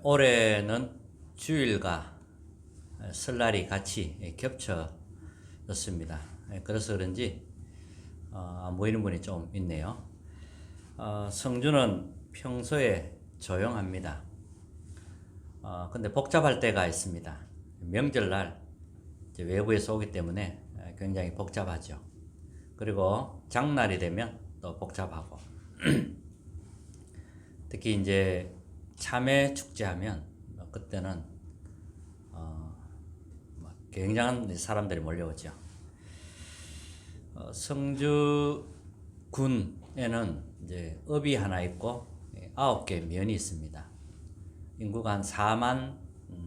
올해는 주일과 설날이 같이 겹쳐졌습니다. 그래서 그런지 안 보이는 분이 좀 있네요. 성주는 평소에 조용합니다. 근데 복잡할 때가 있습니다. 명절날 외부에서 오기 때문에 굉장히 복잡하죠. 그리고 장날이 되면 또 복잡하고 특히 이제 참외 축제하면 그때는 굉장한 사람들이 몰려오죠. 성주군에는 이제 읍이 하나 있고 9개 면이 있습니다. 인구가 한 4만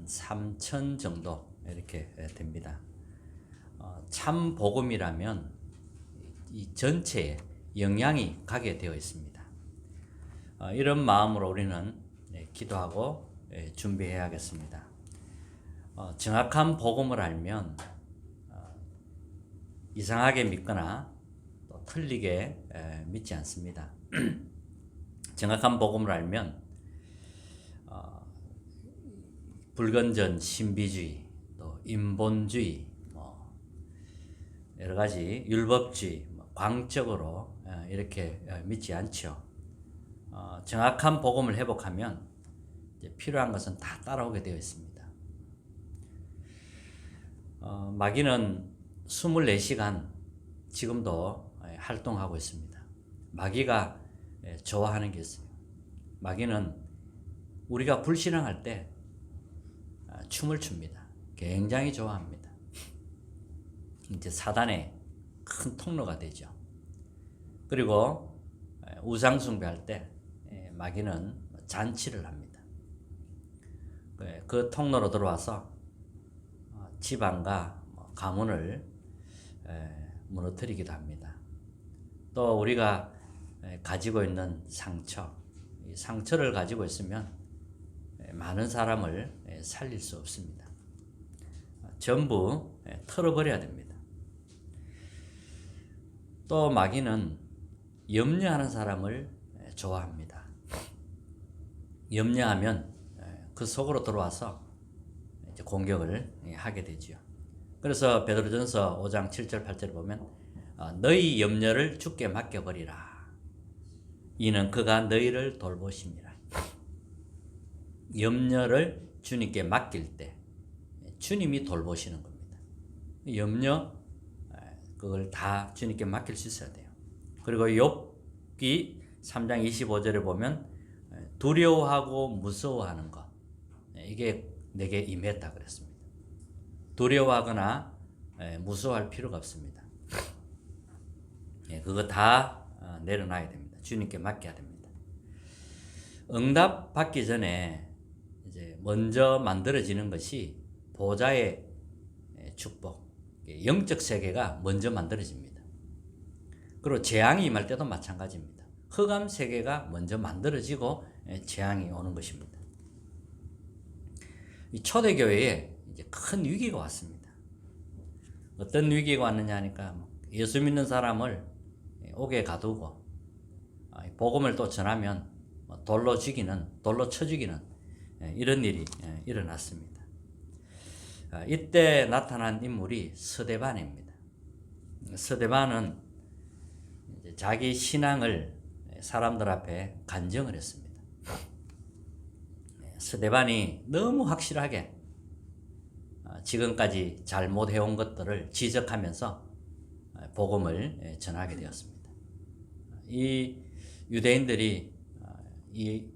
3천 정도 이렇게 됩니다. 참 복음이라면 이 전체에 영향이 가게 되어 있습니다. 이런 마음으로 우리는 기도하고 준비해야겠습니다. 정확한 복음을 알면 이상하게 믿거나 또 틀리게 믿지 않습니다. 정확한 복음을 알면 불건전 신비주의, 또 인본주의, 여러 가지 율법주의, 광적으로 이렇게 믿지 않죠. 정확한 복음을 회복하면 이제 필요한 것은 다 따라오게 되어 있습니다. 마귀는 24시간 지금도 활동하고 있습니다. 마귀가 좋아하는 게 있어요. 마귀는 우리가 불신앙할 때 춤을 춥니다. 굉장히 좋아합니다. 이제 사단의 큰 통로가 되죠. 그리고 우상 숭배할 때 마귀는 잔치를 합니다. 그 통로로 들어와서 집안과 가문을 무너뜨리기도 합니다. 또 우리가 가지고 있는 상처, 이 상처를 가지고 있으면 많은 사람을 살릴 수 없습니다. 전부 털어버려야 됩니다. 또 마귀는 염려하는 사람을 좋아합니다. 염려하면 그 속으로 들어와서 이제 공격을 하게 되지요. 그래서 베드로전서 5장 7절 8절을 보면 너희 염려를 주께 맡겨버리라. 이는 그가 너희를 돌보심이라. 염려를 주님께 맡길 때 주님이 돌보시는 겁니다. 염려 그걸 다 주님께 맡길 수 있어야 돼요. 그리고 욥기 3장 25절에 보면 두려워하고 무서워하는 것, 이게 내게 임했다 그랬습니다. 두려워하거나 무서워할 필요가 없습니다. 그거 다 내려놔야 됩니다. 주님께 맡겨야 됩니다. 응답 받기 전에 이제 먼저 만들어지는 것이 보좌의 축복, 영적 세계가 먼저 만들어집니다. 그리고 재앙이 임할 때도 마찬가지입니다. 흑암 세계가 먼저 만들어지고 재앙이 오는 것입니다. 이 초대교회에 이제 큰 위기가 왔습니다. 어떤 위기가 왔느냐 하니까 예수 믿는 사람을 옥에 가두고 복음을 또 전하면 돌로 쳐 죽이는 이런 일이 일어났습니다. 이때 나타난 인물이 스데반입니다. 스데반은 자기 신앙을 사람들 앞에 간증을 했습니다. 스데반이 너무 확실하게 지금까지 잘못해온 것들을 지적하면서 복음을 전하게 되었습니다. 이 유대인들이 이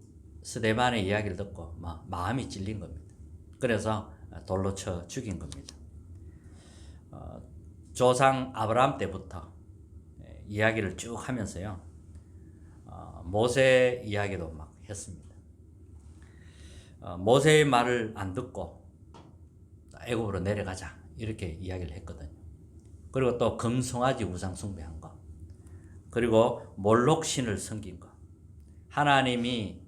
스데반의 이야기를 듣고 마음이 찔린 겁니다. 그래서 돌로 쳐 죽인 겁니다. 조상 아브라함 때부터 이야기를 쭉 하면서요, 모세 이야기도 막 했습니다. 모세의 말을 안 듣고 애굽으로 내려가자 이렇게 이야기를 했거든요. 그리고 또 금송아지 우상 숭배한 거, 그리고 몰록 신을 섬긴 거, 하나님이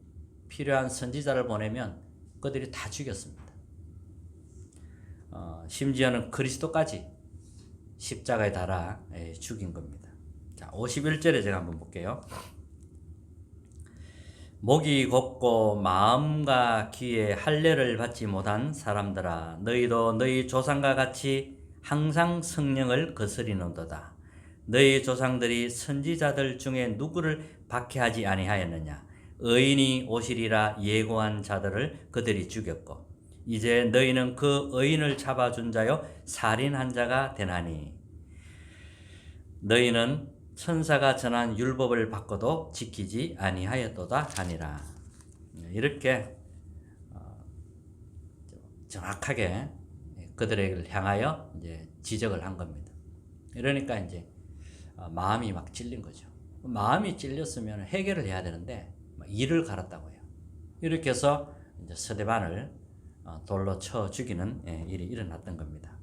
필요한 선지자를 보내면 그들이 다 죽였습니다. 심지어는 그리스도까지 십자가에 달아 죽인 겁니다. 자, 51절에 제가 한번 볼게요. 목이 곱고 마음과 귀에 할례를 받지 못한 사람들아, 너희도 너희 조상과 같이 항상 성령을 거스리는도다. 너희 조상들이 선지자들 중에 누구를 박해하지 아니하였느냐? 의인이 오시리라 예고한 자들을 그들이 죽였고, 이제 너희는 그 의인을 잡아준 자요 살인한 자가 되나니, 너희는 천사가 전한 율법을 받고도 지키지 아니하였도다 하니라. 이렇게 정확하게 그들을 향하여 이제 지적을 한 겁니다. 이러니까 이제 마음이 막 찔린 거죠. 마음이 찔렸으면 해결을 해야 되는데 이를 갈았다고요. 이렇게 해서 이제 스데반을 돌로 쳐 죽이는 일이 일어났던 겁니다.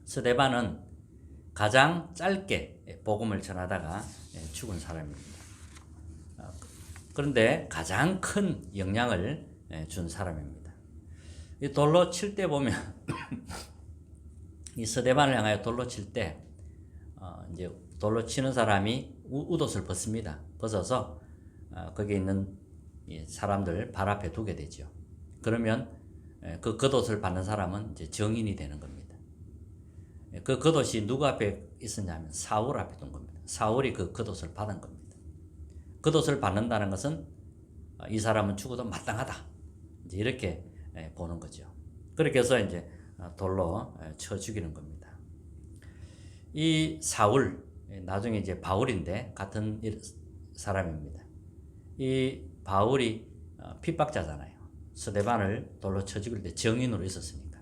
스데반은 가장 짧게 복음을 전하다가 죽은 사람입니다. 그런데 가장 큰 영향을 준 사람입니다. 이 돌로 칠 때 보면 이 스데반을 향하여 돌로 칠 때 이제 돌로 치는 사람이 웃옷을 벗습니다. 벗어서 거기 있는 사람들 발 앞에 두게 되죠. 그러면 그 겉옷을 받는 사람은 이제 정인이 되는 겁니다. 그 겉옷이 누구 앞에 있었냐면 사울 앞에 둔 겁니다. 사울이 그 겉옷을 받은 겁니다. 겉옷을 받는다는 것은 이 사람은 죽어도 마땅하다, 이제 이렇게 보는 거죠. 그렇게 해서 이제 돌로 쳐 죽이는 겁니다. 이 사울, 나중에 이제 바울인데 같은 사람입니다. 이 바울이 핍박자잖아요. 스데반을 돌로 쳐 죽일 때 정인으로 있었으니까.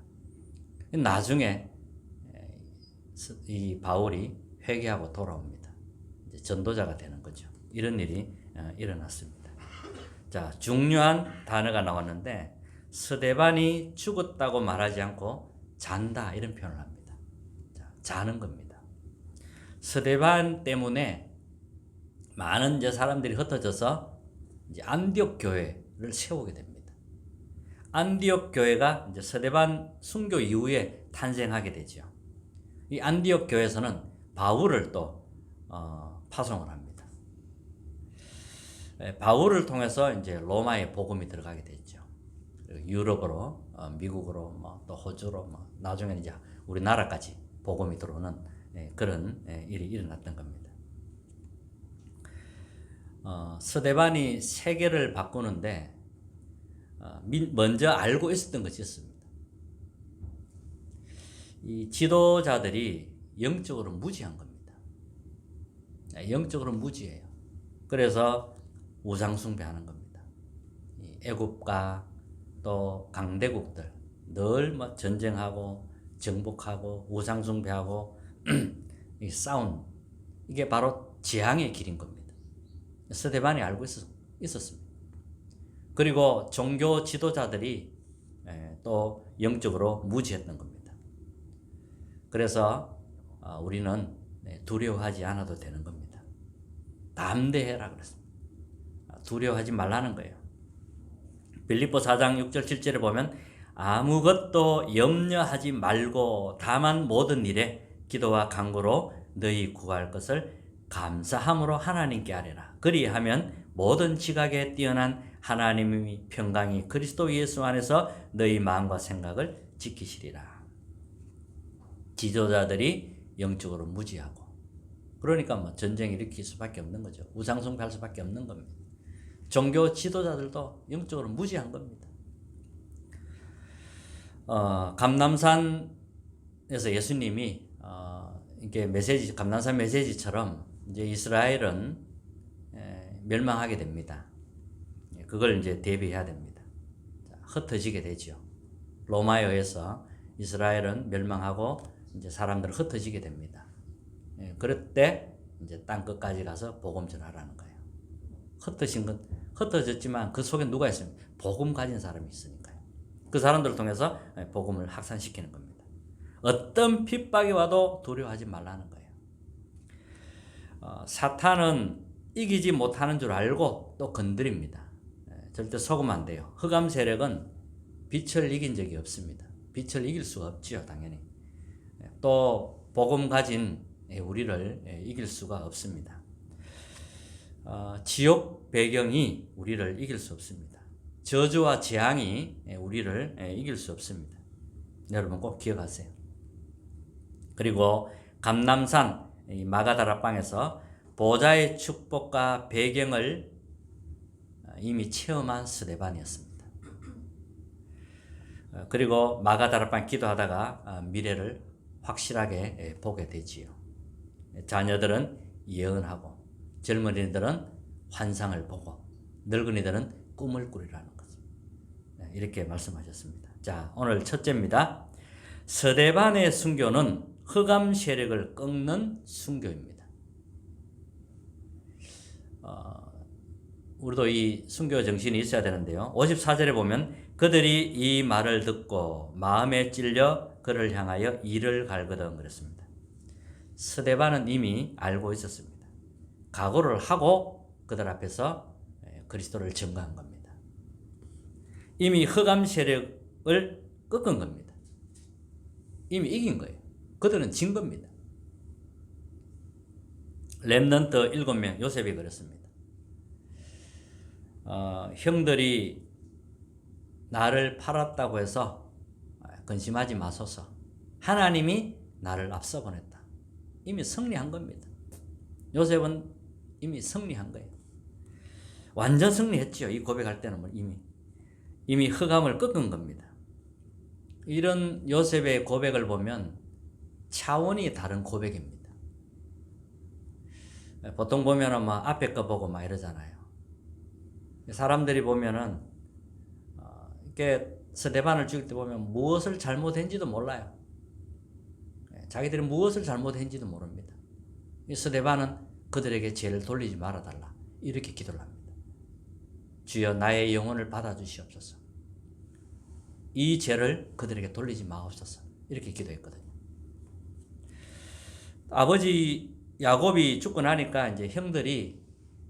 나중에 이 바울이 회개하고 돌아옵니다. 이제 전도자가 되는 거죠. 이런 일이 일어났습니다. 자, 중요한 단어가 나왔는데 스데반이 죽었다고 말하지 않고 잔다, 이런 표현을 합니다. 자, 자는 겁니다. 스데반 때문에 많은 이제 사람들이 흩어져서 이제 안디옥 교회를 세우게 됩니다. 안디옥 교회가 이제 스데반 순교 이후에 탄생하게 되죠. 이 안디옥 교회에서는 바울을 또 파송을 합니다. 바울을 통해서 이제 로마의 복음이 들어가게 됐죠. 유럽으로, 미국으로, 또 호주로, 나중에는 이제 우리나라까지 복음이 들어오는 그런 일이 일어났던 겁니다. 스데반이 세계를 바꾸는데 먼저 알고 있었던 것이 있습니다. 이 지도자들이 영적으로 무지한 겁니다. 영적으로 무지해요. 그래서 우상 숭배하는 겁니다. 애국과 또 강대국들 늘 뭐 전쟁하고 정복하고 우상 숭배하고 이 싸운, 이게 바로 재앙의 길인 겁니다. 스데반이 알고 있었습니다. 그리고 종교 지도자들이 또 영적으로 무지했던 겁니다. 그래서 우리는 두려워하지 않아도 되는 겁니다. 담대해라 그랬습니다. 두려워하지 말라는 거예요. 빌립보 4장 6절 7절에 보면 아무것도 염려하지 말고 다만 모든 일에 기도와 간구로 너희 구할 것을 감사함으로 하나님께 아뢰라. 그리하면 모든 지각에 뛰어난 하나님의 평강이 그리스도 예수 안에서 너희 마음과 생각을 지키시리라. 지도자들이 영적으로 무지하고, 그러니까 뭐 전쟁 일으킬 수밖에 없는 거죠. 우상숭배할 수밖에 없는 겁니다. 종교 지도자들도 영적으로 무지한 겁니다. 감람산에서 예수님이 이게 메시지, 감람산 메시지처럼 이제 이스라엘은 멸망하게 됩니다. 그걸 이제 대비해야 됩니다. 흩어지게 되죠. 로마에 의해서 이스라엘은 멸망하고 이제 사람들 흩어지게 됩니다. 그럴 때 이제 땅 끝까지 가서 복음 전하라는 거예요. 흩어졌지만 그 속에 누가 있습니까? 복음 가진 사람이 있으니까요. 그 사람들을 통해서 복음을 확산시키는 겁니다. 어떤 핍박이 와도 두려워하지 말라는 거예요. 사탄은 이기지 못하는 줄 알고 또 건드립니다. 절대 속으면 안 돼요. 흑암 세력은 빛을 이긴 적이 없습니다. 빛을 이길 수가 없지요, 당연히. 또 복음 가진 우리를 이길 수가 없습니다. 지옥 배경이 우리를 이길 수 없습니다. 저주와 재앙이 우리를 이길 수 없습니다. 여러분 꼭 기억하세요. 그리고 감람산 마가다락방에서 보좌의 축복과 배경을 이미 체험한 스데반이었습니다. 그리고 마가다락방 기도하다가 미래를 확실하게 보게 되지요. 자녀들은 예언하고 젊은이들은 환상을 보고 늙은이들은 꿈을 꾸리라는 거죠. 이렇게 말씀하셨습니다. 자, 오늘 첫째입니다. 스데반의 순교는 흑암 세력을 꺾는 순교입니다. 우리도 이 순교 정신이 있어야 되는데요. 54절에 보면 그들이 이 말을 듣고 마음에 찔려 그를 향하여 이를 갈거든 그랬습니다. 스데반은 이미 알고 있었습니다. 각오를 하고 그들 앞에서 그리스도를 증거한 겁니다. 이미 흑암 세력을 꺾은 겁니다. 이미 이긴 거예요. 그들은 진 겁니다. 렘넌트 7명, 요셉이 그랬습니다. 형들이 나를 팔았다고 해서 근심하지 마소서. 하나님이 나를 앞서 보냈다. 이미 승리한 겁니다. 요셉은 이미 승리한 거예요. 완전 승리했지요. 이 고백할 때는 이미 흑암을 꺾은 겁니다. 이런 요셉의 고백을 보면 차원이 다른 고백입니다. 보통 보면은 막 앞에 거 보고 막 이러잖아요. 사람들이 보면은 이렇게 스데반을 죽일 때 보면 무엇을 잘못했는지도 몰라요. 자기들이 무엇을 잘못했는지도 모릅니다. 이 스데반은 그들에게 죄를 돌리지 말아달라 이렇게 기도를 합니다. 주여 나의 영혼을 받아주시옵소서. 이 죄를 그들에게 돌리지 마옵소서 이렇게 기도했거든요. 아버지 야곱이 죽고 나니까 이제 형들이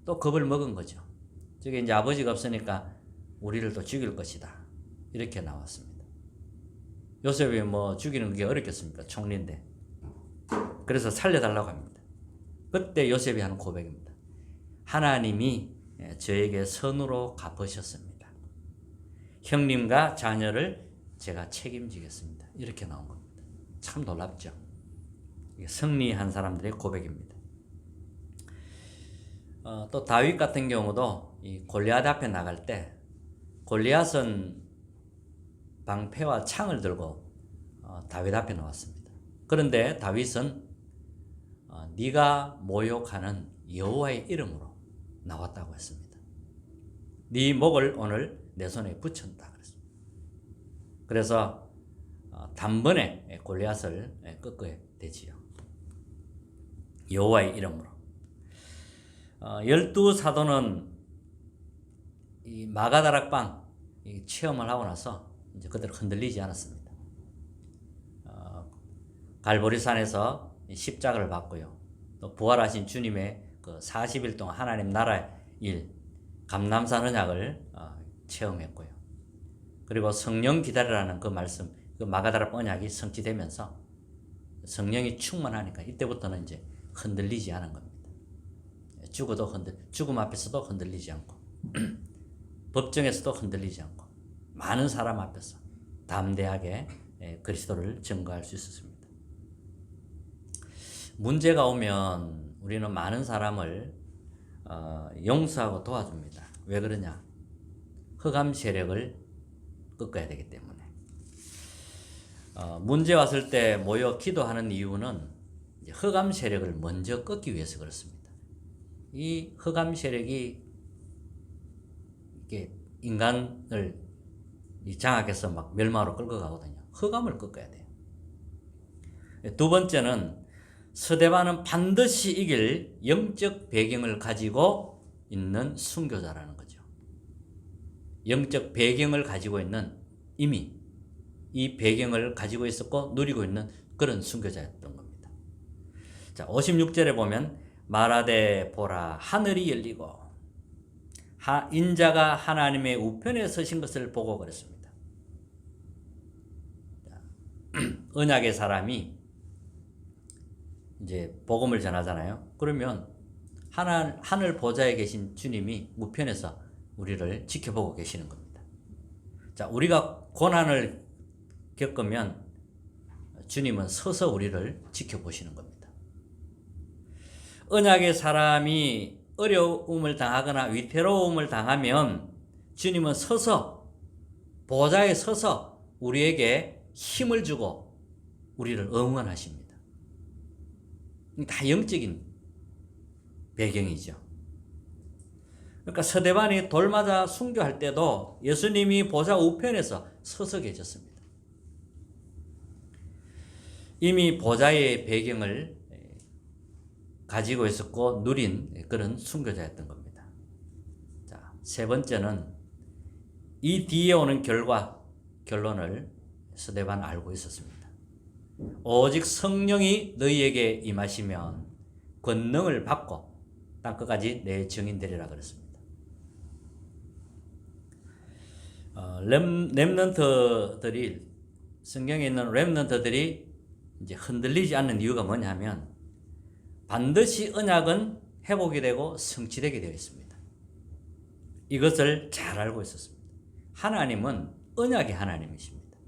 또 겁을 먹은 거죠. 저게 이제 아버지가 없으니까 우리를 또 죽일 것이다. 이렇게 나왔습니다. 요셉이 뭐 죽이는 게 어렵겠습니까? 총리인데. 그래서 살려달라고 합니다. 그때 요셉이 하는 고백입니다. 하나님이 저에게 선으로 갚으셨습니다. 형님과 자녀를 제가 책임지겠습니다. 이렇게 나온 겁니다. 참 놀랍죠? 승리한 사람들의 고백입니다. 또 다윗 같은 경우도 이 골리앗 앞에 나갈 때 골리앗은 방패와 창을 들고 다윗 앞에 나왔습니다. 그런데 다윗은 네가 모욕하는 여호와의 이름으로 나왔다고 했습니다. 네 목을 오늘 내 손에 붙였다 그랬습니다. 그래서 단번에 골리앗을 꺾어야 되지요. 여호와의 이름으로. 12사도는 이 마가다락방 체험을 하고 나서 이제 그들은 흔들리지 않았습니다. 갈보리산에서 십자가를 받고요. 또 부활하신 주님의 그 40일 동안 하나님 나라의 일, 감람산 언약을 체험했고요. 그리고 성령 기다리라는 그 말씀, 그 마가다락 언약이 성취되면서 성령이 충만하니까 이때부터는 이제 흔들리지 않은 겁니다. 죽음 앞에서도 흔들리지 않고 법정에서도 흔들리지 않고 많은 사람 앞에서 담대하게 그리스도를 증거할 수 있었습니다. 문제가 오면 우리는 많은 사람을 용서하고 도와줍니다. 왜 그러냐? 흑암 세력을 꺾어야 되기 때문에. 문제 왔을 때 모여 기도하는 이유는 흑암 세력을 먼저 꺾기 위해서 그렇습니다. 이 흑암 세력이 이게 인간을 장악해서 막 멸망으로 끌고 가거든요. 흑암을 꺾어야 돼요. 두 번째는 스데반은 반드시 이길 영적 배경을 가지고 있는 순교자라는 거죠. 영적 배경을 가지고 있는 이미 이 배경을 가지고 있었고 누리고 있는 그런 순교자였던 겁니다. 자, 56절에 보면 말하되 보라 하늘이 열리고 인자가 하나님의 우편에 서신 것을 보고 그랬습니다. 언약의 사람이 이제 복음을 전하잖아요. 그러면 하늘 보좌에 계신 주님이 우편에서 우리를 지켜보고 계시는 겁니다. 자, 우리가 고난을 겪으면 주님은 서서 우리를 지켜보시는 겁니다. 언약의 사람이 어려움을 당하거나 위태로움을 당하면 주님은 서서 보좌에 서서 우리에게 힘을 주고 우리를 응원하십니다. 다 영적인 배경이죠. 그러니까 스데반이 돌 맞아 순교할 때도 예수님이 보좌 우편에서 서서 계셨습니다. 이미 보좌의 배경을 가지고 있었고 누린 그런 순교자였던 겁니다. 자, 세 번째는 이 뒤에 오는 결론을 스데반 알고 있었습니다. 오직 성령이 너희에게 임하시면 권능을 받고 땅끝까지 내 증인되리라 그랬습니다. 렘넌트들이 성경에 있는 렘넌트들이 이제 흔들리지 않는 이유가 뭐냐면 반드시 언약은 회복이 되고 성취되게 되어 있습니다. 이것을 잘 알고 있었습니다. 하나님은 언약의 하나님이십니다.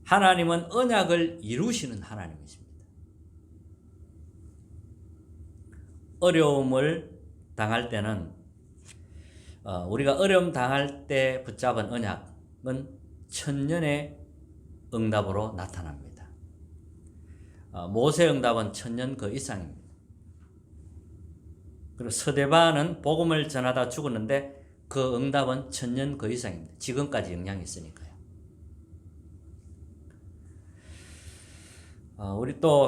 하나님은 언약을 이루시는 하나님이십니다. 어려움을 당할 때는 우리가 어려움 당할 때 붙잡은 언약은 천년의 응답으로 나타납니다. 모세 응답은 천년 그 이상입니다. 그리고 스데반은 복음을 전하다 죽었는데 그 응답은 천년 그 이상입니다. 지금까지 영향이 있으니까요.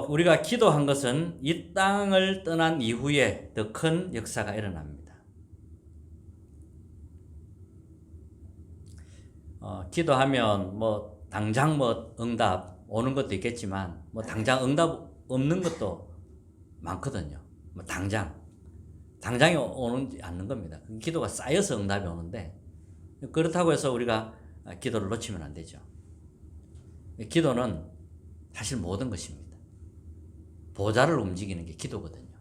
우리가 기도한 것은 이 땅을 떠난 이후에 더 큰 역사가 일어납니다. 기도하면 당장 응답 오는 것도 있겠지만 당장 응답 없는 것도 많거든요. 당장이 오지 않는 겁니다. 기도가 쌓여서 응답이 오는데 그렇다고 해서 우리가 기도를 놓치면 안 되죠. 기도는 사실 모든 것입니다. 보좌를 움직이는 게 기도거든요.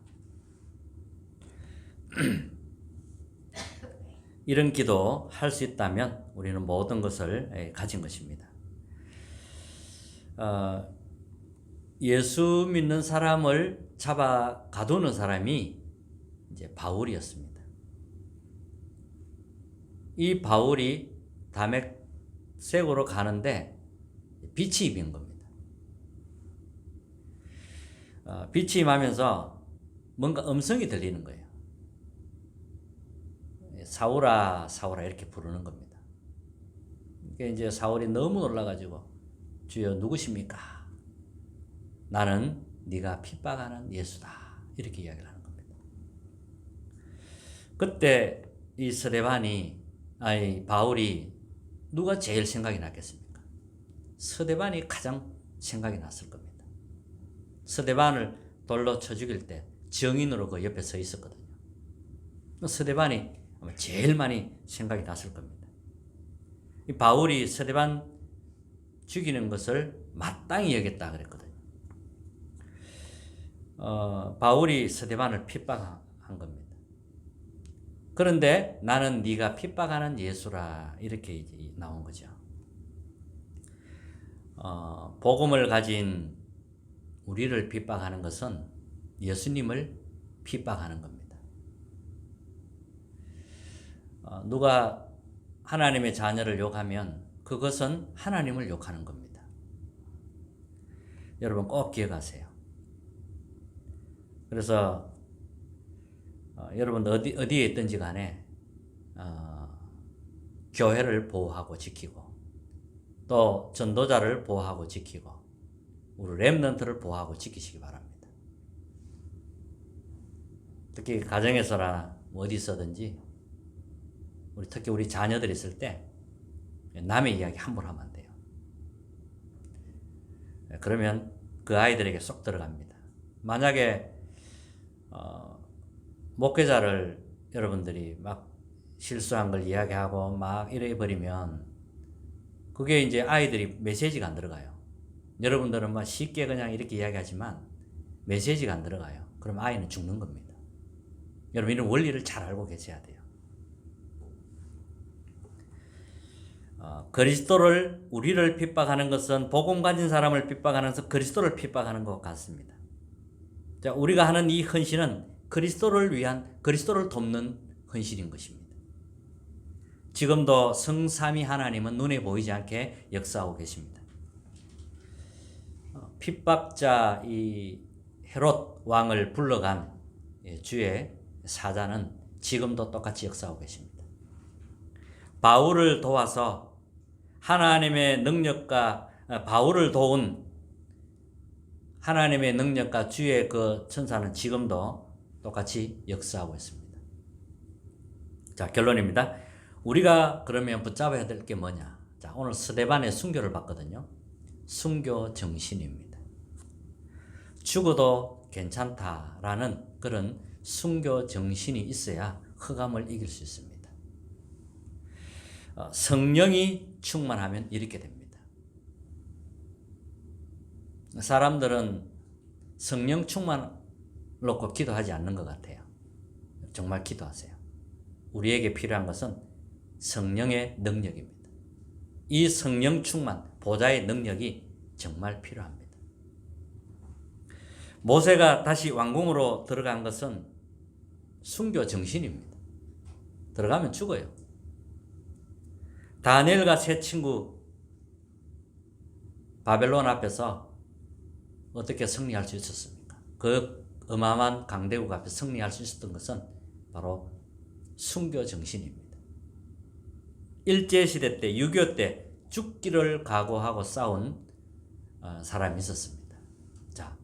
이런 기도 할 수 있다면 우리는 모든 것을 가진 것입니다. 예수 믿는 사람을 잡아 가두는 사람이 이제 바울이었습니다. 이 바울이 다메섹으로 가는데 빛이 임한 겁니다. 빛이 임하면서 뭔가 음성이 들리는 거예요. 사울아, 사울아 이렇게 부르는 겁니다. 그러니까 이제 사울이 너무 놀라가지고 주여 누구십니까? 나는 네가 핍박하는 예수다. 이렇게 이야기를 하는 겁니다. 그때 이 바울이 누가 제일 생각이 났겠습니까? 스데반이 가장 생각이 났을 겁니다. 스데반을 돌로 쳐 죽일 때 증인으로 그 옆에 서 있었거든요. 스데반이 아마 제일 많이 생각이 났을 겁니다. 이 바울이 스데반 죽이는 것을 마땅히 여겼다 그랬거든요. 바울이 스데반을 핍박한 겁니다. 그런데 나는 네가 핍박하는 예수라 이렇게 이제 나온 거죠. 복음을 가진 우리를 핍박하는 것은 예수님을 핍박하는 겁니다. 누가 하나님의 자녀를 욕하면 그것은 하나님을 욕하는 겁니다. 여러분 꼭 기억하세요. 그래서 여러분 어디에 있든지 간에 교회를 보호하고 지키고 또 전도자를 보호하고 지키고 우리 렘넌트를 보호하고 지키시기 바랍니다. 특히 가정에서나 어디 있어든지 특히 우리 자녀들이 있을 때 남의 이야기 함부로 하면 안 돼요. 그러면 그 아이들에게 쏙 들어갑니다. 만약에 목회자를 여러분들이 막 실수한 걸 이야기하고 막 이래버리면 그게 이제 아이들이 메시지가 안 들어가요. 여러분들은 막 쉽게 그냥 이렇게 이야기하지만 메시지가 안 들어가요. 그럼 아이는 죽는 겁니다. 여러분 이런 원리를 잘 알고 계셔야 돼요. 그리스도를 우리를 핍박하는 것은 복음 가진 사람을 핍박하는 것은 그리스도를 핍박하는 것 같습니다. 자, 우리가 하는 이 헌신은 그리스도를 위한 그리스도를 돕는 헌신인 것입니다. 지금도 성삼위 하나님은 눈에 보이지 않게 역사하고 계십니다. 핍박자 이 헤롯 왕을 불러간 주의 사자는 지금도 똑같이 역사하고 계십니다. 바울을 도와서 하나님의 능력과 바울을 도운 하나님의 능력과 주의 그 천사는 지금도 똑같이 역사하고 있습니다. 자, 결론입니다. 우리가 그러면 붙잡아야 될 게 뭐냐? 자, 오늘 스데반의 순교를 봤거든요. 순교 정신입니다. 죽어도 괜찮다라는 그런 순교 정신이 있어야 흑암을 이길 수 있습니다. 성령이 충만하면 이렇게 됩니다. 사람들은 성령 충만 놓고 기도하지 않는 것 같아요. 정말 기도하세요. 우리에게 필요한 것은 성령의 능력입니다. 이 성령 충만, 보좌의 능력이 정말 필요합니다. 모세가 다시 왕궁으로 들어간 것은 순교 정신입니다. 들어가면 죽어요. 다니엘과 세 친구 바벨론 앞에서 어떻게 승리할 수 있었습니까? 그 어마어마한 강대국 앞에 승리할 수 있었던 것은 바로 순교 정신입니다. 일제시대 때 6.25 때 죽기를 각오하고 싸운 사람이 있었습니다. 자,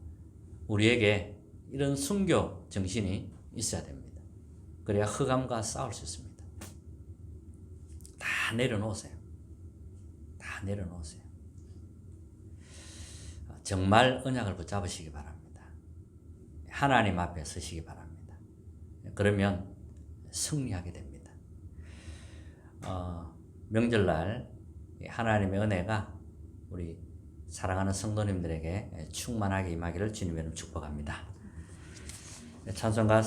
우리에게 이런 순교 정신이 있어야 됩니다. 그래야 흑암과 싸울 수 있습니다. 다 내려놓으세요. 다 내려놓으세요. 정말 언약을 붙잡으시기 바랍니다. 하나님 앞에 서시기 바랍니다. 그러면 승리하게 됩니다. 명절날 하나님의 은혜가 우리 사랑하는 성도님들에게 충만하게 임하기를 주님의 이름으로 축복합니다. 찬송가